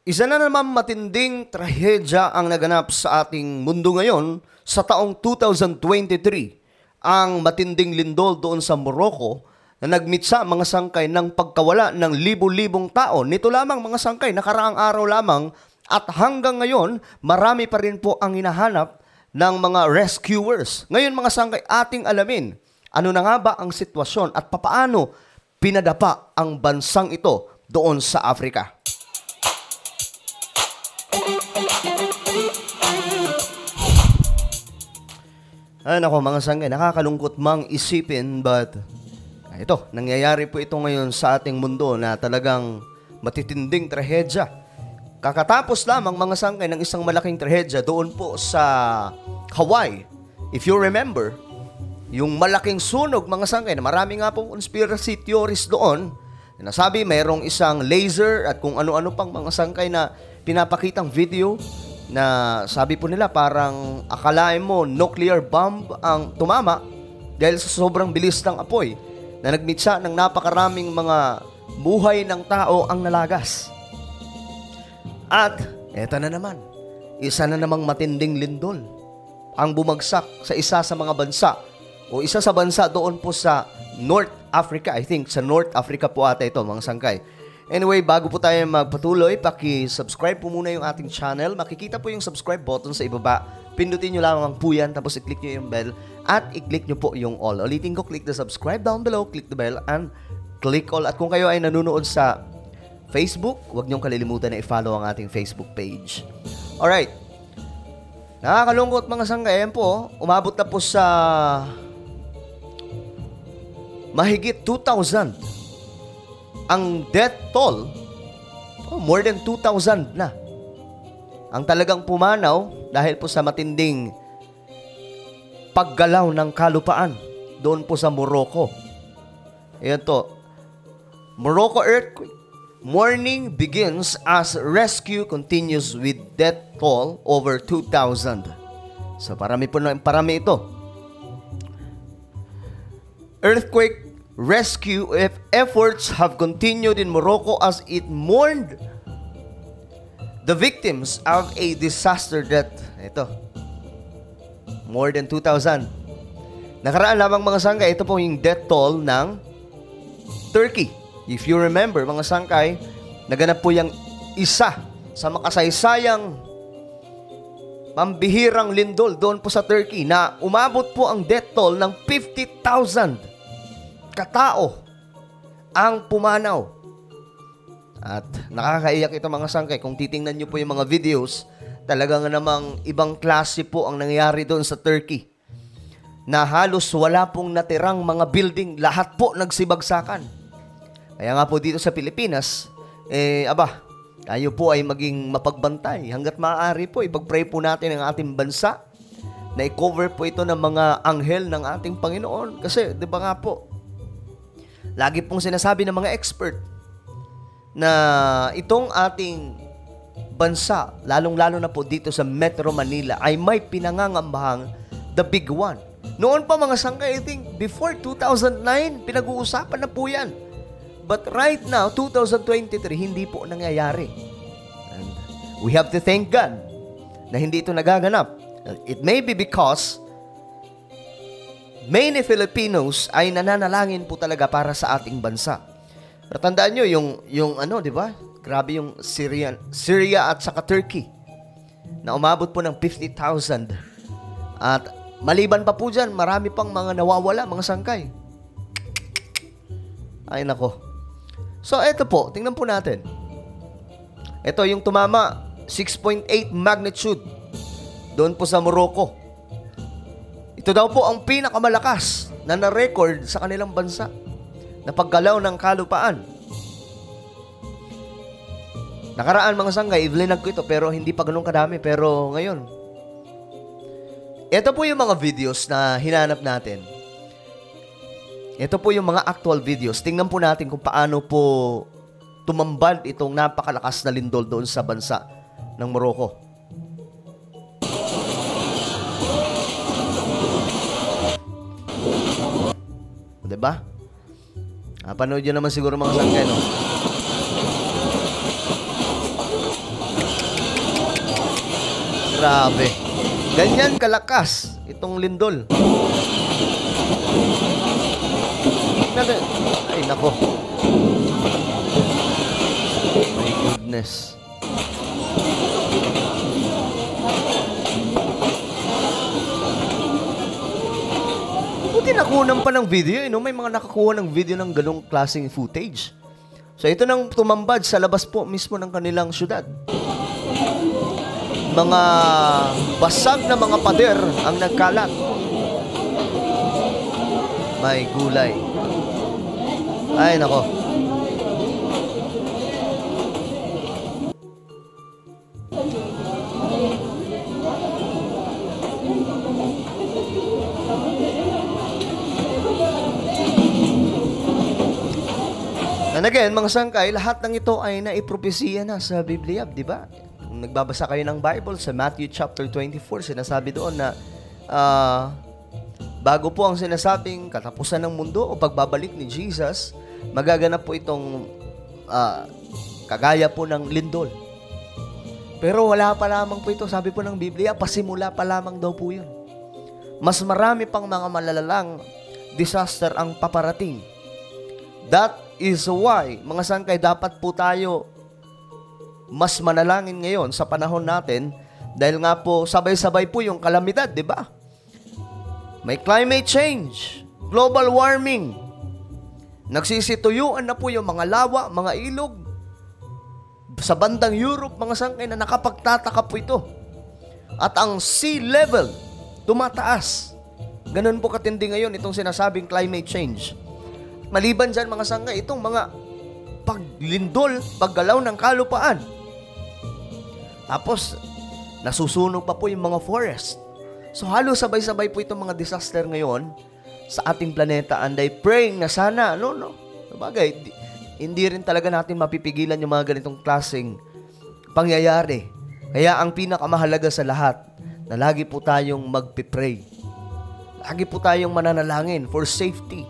Isa na naman matinding trahedya ang naganap sa ating mundo ngayon sa taong 2023. Ang matinding lindol doon sa Morocco na nagmitsa mga sangkay ng pagkawala ng libu-libong tao. Nito lamang mga sangkay, nakaraang araw lamang at hanggang ngayon, marami pa rin po ang hinahanap ng mga rescuers. Ngayon mga sangkay, ating alamin, ano na nga ba ang sitwasyon at papaano pinadapa ang bansang ito doon sa Africa. Ay nako mga sangkay, nakakalungkot mang isipin but ito, nangyayari po ito ngayon sa ating mundo na talagang matitinding trahedya. Kakatapos lamang mga sangkay ng isang malaking trahedya doon po sa Hawaii. If you remember, yung malaking sunog mga sangkay na marami nga pong conspiracy theories doon, nasabi mayroong isang laser at kung ano-ano pang mga sangkay na pinapakitang video na sabi po nila parang akalain mo nuclear bomb ang tumama dahil sa sobrang bilis ng apoy na nagmitsa ng napakaraming mga buhay ng tao ang nalagas. At eto na naman, isa na namang matinding lindol ang bumagsak sa isa sa mga bansa o isa sa bansa doon po sa North Africa. I think sa North Africa po ata ito mga sangkay. Anyway, bago po tayo magpatuloy, paki-subscribe po muna yung ating channel. Makikita po yung subscribe button sa ibaba. Pindutin nyo lamang po yan, tapos i-click nyo yung bell at i-click nyo po yung all. Ulitin ko, click the subscribe down below, click the bell, and click all. At kung kayo ay nanonood sa Facebook, huwag nyong kalilimutan na i-follow ang ating Facebook page. Alright. Nakakalungkot mga sangkay. Ayan po, umabot na po sa mahigit 2,000. Ang death toll, more than 2,000 na. Ang talagang pumanaw dahil po sa matinding paggalaw ng kalupaan doon po sa Morocco. Ayan to. Morocco earthquake. Morning begins as rescue continues with death toll over 2,000. So parami ito. Earthquake rescue efforts have continued in Morocco as it mourned the victims of a disaster death. Ito. More than 2,000. Nakaraan lamang mga sangkay, ito po yung death toll ng Turkey. If you remember mga sangkay, naganap po yung isa sa makasaysayang pambihirang lindol doon po sa Turkey na umabot po ang death toll ng 50,000 katao ang pumanaw. At nakakaiyak ito mga sangkay. Kung titingnan nyo po yung mga videos, talagang namang ibang klase po ang nangyari doon sa Turkey. Na halos wala pong natirang mga building. Lahat po nagsibagsakan. Kaya nga po dito sa Pilipinas, tayo po ay maging mapagbantay. Hanggat maaari po, ipag-pray po natin ang ating bansa na i-cover po ito ng mga anghel ng ating Panginoon. Kasi, di ba nga po, lagi pong sinasabi ng mga expert na itong ating bansa, lalong-lalo na po dito sa Metro Manila, ay may pinangangambahang the big one. Noon pa mga sangkay, I think, before 2009, pinag-uusapan na po yan. But right now, 2023, hindi po nangyayari. And we have to thank God na hindi ito nagaganap. It may be because many Filipinos ay nananalangin po talaga para sa ating bansa. Pero tandaan nyo, yung di ba? Grabe yung Syria at saka Turkey na umabot po ng 50,000. At maliban pa po dyan, marami pang mga nawawala, mga sangkay. Ay nako. So eto po, tingnan po natin. Ito yung tumama, 6.8 magnitude doon po sa Morocco. Ito daw po ang pinakamalakas na na-record sa kanilang bansa na paggalaw ng kalupaan. Nakaraan mga sangkay, i-vlinag ko ito pero hindi pa ganun kadami. Pero ngayon, ito po yung mga videos na hinanap natin. Ito po yung mga actual videos. Tingnan po natin kung paano po tumambad itong napakalakas na lindol doon sa bansa ng Morocco. Diba? Panood nyo naman siguro mga sangkay, no? Grabe. Ganyan kalakas itong lindol. Ay, nako. My goodness. Buti nakuha pa ng video, May mga nakakuha ng video ng ganong klaseng footage. So, ito nang tumambad sa labas po mismo ng kanilang syudad. Mga basag na mga pader ang nagkalat. May gulay. Ay, nako. And again, mga sangkay, lahat ng ito ay naipropesiya na sa Biblia, di ba? Kung nagbabasa kayo ng Bible sa Matthew chapter 24, sinasabi doon na bago po ang sinasabing katapusan ng mundo o pagbabalik ni Jesus, magaganap po itong kagaya po ng lindol. Pero wala pa lamang po ito, sabi po ng Biblia, pasimula pa lamang daw po yun. Mas marami pang mga malalalang disaster ang paparating. That is why, mga sangkay, dapat po tayo mas manalangin ngayon sa panahon natin dahil nga po sabay-sabay po yung kalamidad, di ba? May climate change, global warming, nagsisituyuan na po yung mga lawa, mga ilog. Sa bandang Europe, mga sangkay, na nakapagtataka po ito. At ang sea level, tumataas. Ganun po katindi ngayon itong sinasabing climate change. Maliban dyan, mga sangkay, itong mga paglindol, paggalaw ng kalupaan. Tapos, nasusunog pa po yung mga forest. So, halos sabay-sabay po itong mga disaster ngayon sa ating planeta. And I praying na sana, Sabagay, hindi rin talaga natin mapipigilan yung mga ganitong klaseng pangyayari. Kaya ang pinakamahalaga sa lahat, na lagi po tayong magpipray. Lagi po tayong mananalangin for safety.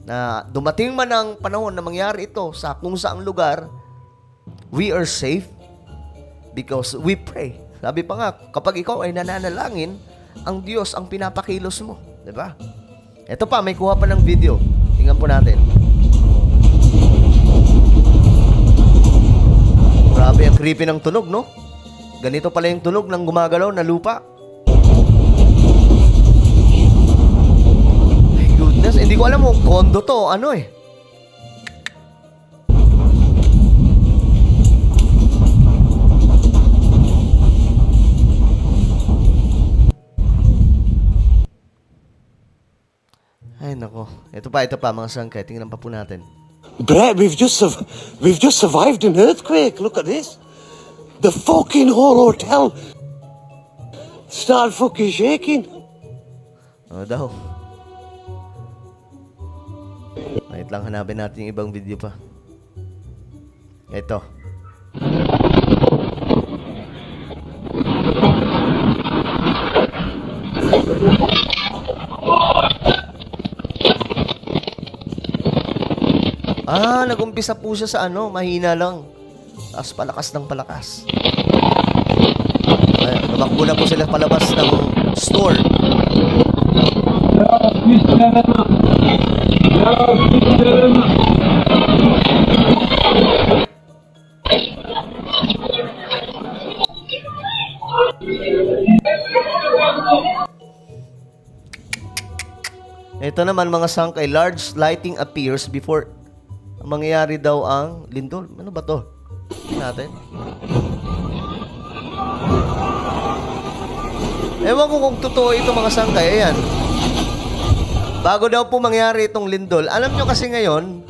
Na dumating man ang panahon na mangyari ito sa kung saang lugar, we are safe because we pray. Sabi pa nga, kapag ikaw ay nananalangin, ang Diyos ang pinapakilos mo. Diba? Ito pa, may kuha pa ng video. Tingnan po natin. Grabe ang creepy ng tunog, no? Ganito pala yung tunog ng gumagalaw na lupa. Hindi ko alam kung kondo to, Ay, nako. Ito pa, mga sangkay. Tingnan pa po natin. Brett, we've just survived an earthquake. Look at this. The fucking whole hotel started fucking shaking. Daw. Wait lang, hanapin natin yung ibang video pa. Ito. Nag-umpisa po siya sa mahina lang. Tapos palakas ng palakas. Ay, tumakbo na po sila palabas ng store. Ito naman, mga sangkay, large lighting appears before mangyayari daw ang lindol. Ano ba to? Tingnan natin. Ewan ko kung totoo ito, mga sangkay. Ayan. Bago daw po mangyari itong lindol. Alam nyo kasi ngayon,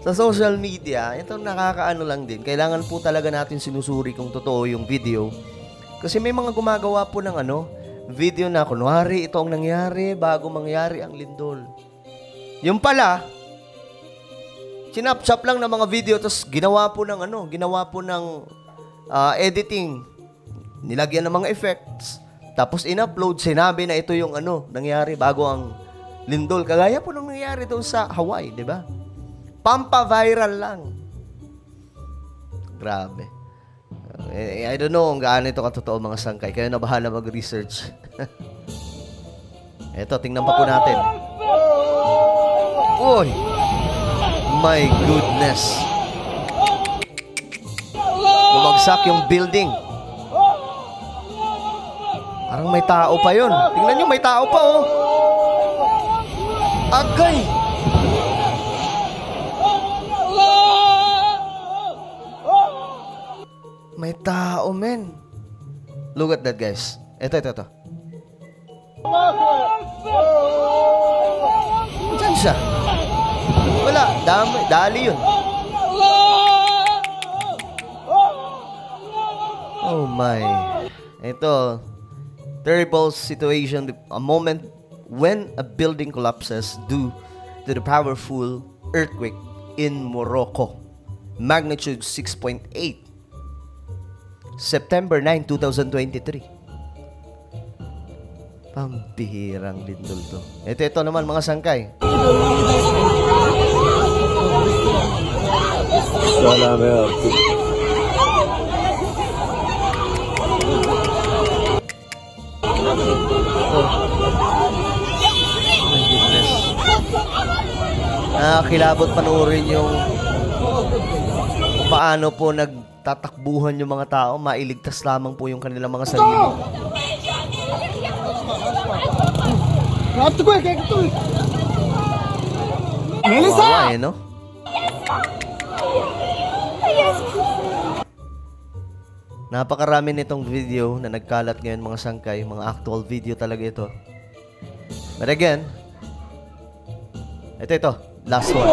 sa social media, ito nakakaano lang din. Kailangan po talaga natin sinusuri kung totoo yung video. Kasi may mga gumagawa po ng video na kunwari ito ang nangyari bago mangyari ang lindol. Yung pala, sinap-chap lang ng mga video, tapos ginawa po ng editing. Nilagyan ng mga effects. Tapos in-upload, sinabi na ito yung nangyari bago ang lindol. Kagaya po nung nangyari doon sa Hawaii, di ba? Pampa-viral lang. Grabe. I don't know kung gaano ito katotoo mga sangkay. Kayo na bahala mag-research. Eto, tingnan pa po natin. Uy! My goodness. Bumagsak yung building. Parang may tao pa yun. Tingnan nyo, may tao pa oh. Agay! May tao, men. Look at that, guys. Ito. Diyan siya. Wala. Dali yun. Oh my. Ito. Terrible situation. A moment when a building collapses due to the powerful earthquake in Morocco. Magnitude 6.8. September 9, 2023. Pampihirang lindol to. Ito naman mga sangkay. My goodness. Nakakilabot panoorin yung paano po nagtatakbuhan yung mga tao, mailigtas lamang po yung kanilang mga sarili. Kawawa no? Napakarami nitong video na nagkalat ngayon mga sangkay, mga actual video talaga ito. But again, ito, last one.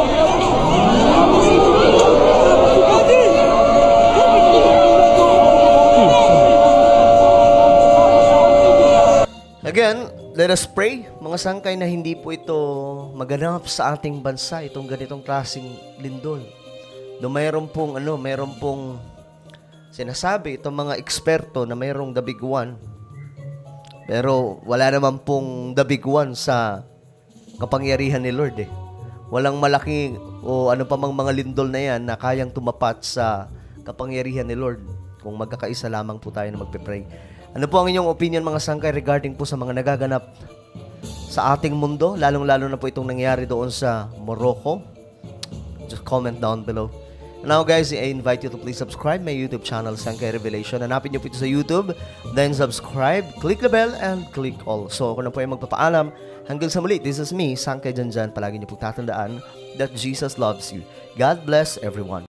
Again, let us pray, mga sangkay, na hindi po ito maganap sa ating bansa, itong ganitong klaseng lindol. No, mayroon pong sinasabi itong mga eksperto na mayroong the big one. Pero wala naman pong the big one sa kapangyarihan ni Lord eh. Walang malaki o ano pa mang mga lindol na yan na kayang tumapat sa kapangyarihan ni Lord kung magkakaisa lamang po tayo na magpe-pray. Ano po ang inyong opinion mga sangkay regarding po sa mga nagaganap sa ating mundo, lalong-lalo na po itong nangyari doon sa Morocco? Just comment down below. Now guys, I invite you to please subscribe my YouTube channel, Sangkay Revelation. Hanapin nyo po ito sa YouTube, then subscribe, click the bell, and click all. So ako na po ay magpapaalam. Hanggang sa muli, this is me, Sangkay Janjan. Palagi nyo po tatandaan that Jesus loves you. God bless everyone.